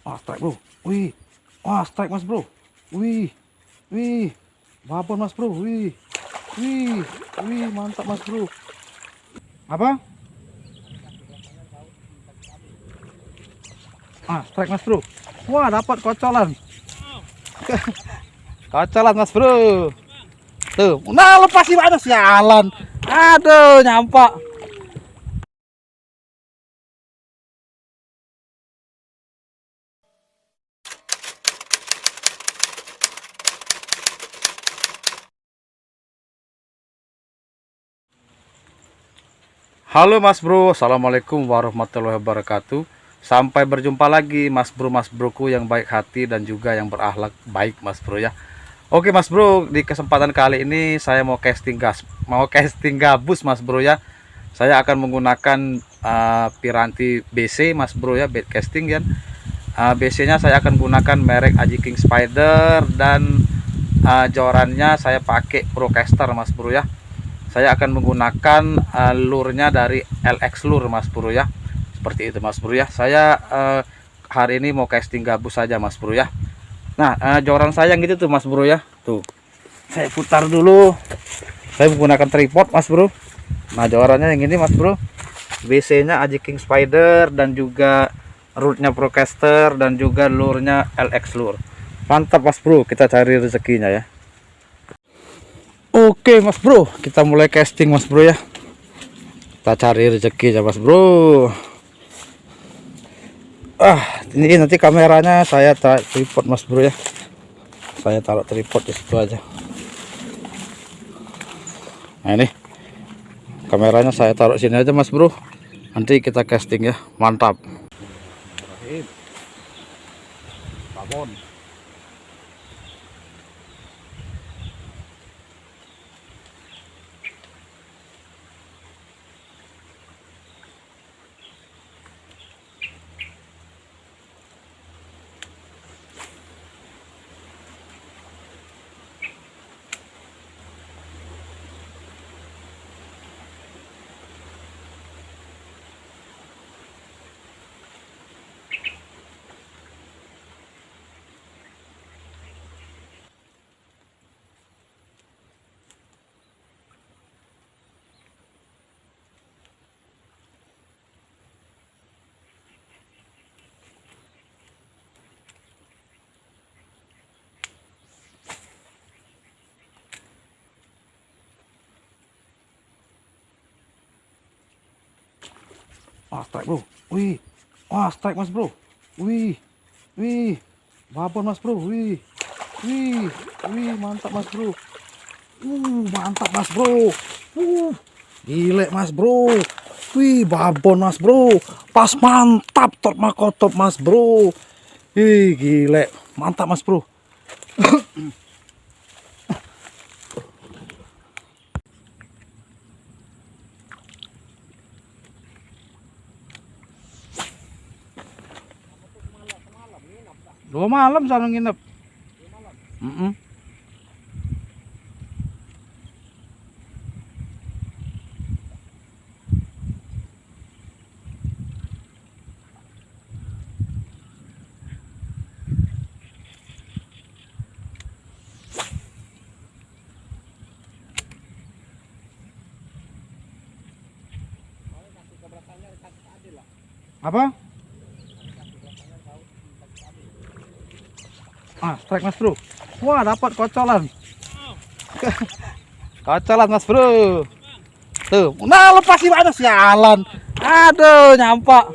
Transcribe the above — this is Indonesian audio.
Wah, strike bro. Wih. Wah, strike mas bro. Wih. Wih. Babon mas bro. Wih. Wih. Wih, mantap mas bro. Apa? Ah, strike mas bro. Wah, dapat kocolan. Kocolan mas bro. Tuh, nah lepas sih mana sialan. Aduh, nyampak. Halo mas bro, assalamualaikum warahmatullahi wabarakatuh. Sampai berjumpa lagi mas broku yang baik hati dan juga yang berakhlak baik mas bro ya. Oke mas bro, di kesempatan kali ini saya mau casting gabus mas bro ya. Saya akan menggunakan piranti BC mas bro ya, bait casting ya. BC nya saya akan gunakan merek Aji King Spider dan jorannya saya pakai Procaster mas bro ya. Saya akan menggunakan lure-nya dari LX Lure mas bro ya, seperti itu mas bro ya. Saya hari ini mau casting gabus saja mas bro ya. Nah joran saya gitu tuh mas bro ya, tuh saya putar dulu. Saya menggunakan tripod mas bro. Nah jorannya yang ini mas bro, BC nya Aji King Spider dan juga root-nya Procaster dan juga lure-nya LX Lure. Mantap mas bro, kita cari rezekinya ya. Oke mas bro, kita mulai casting mas bro ya. Kita cari rezeki ya mas bro. Ini nanti kameranya saya taruh tripod mas bro ya. Saya taruh tripod di situ aja. Nah ini kameranya saya taruh sini aja mas bro. Nanti kita casting ya, mantap. Babon. Wah, strike bro. Wih. Wah, strike mas bro. Wih. Wih. Babon mas bro. Wih. Wih. Wih, mantap mas bro. Mantap mas bro. Gile mas bro. Wih, babon mas bro. Pas mantap top makotop mas bro. Wih, gile. Mantap mas bro. Dua malam sana nginep. Apa? Ah, strike mas bro. Wah, dapat kocolan. Kocolan mas bro. Tuh, nah lepas sih mana sialan. Aduh, nyampak.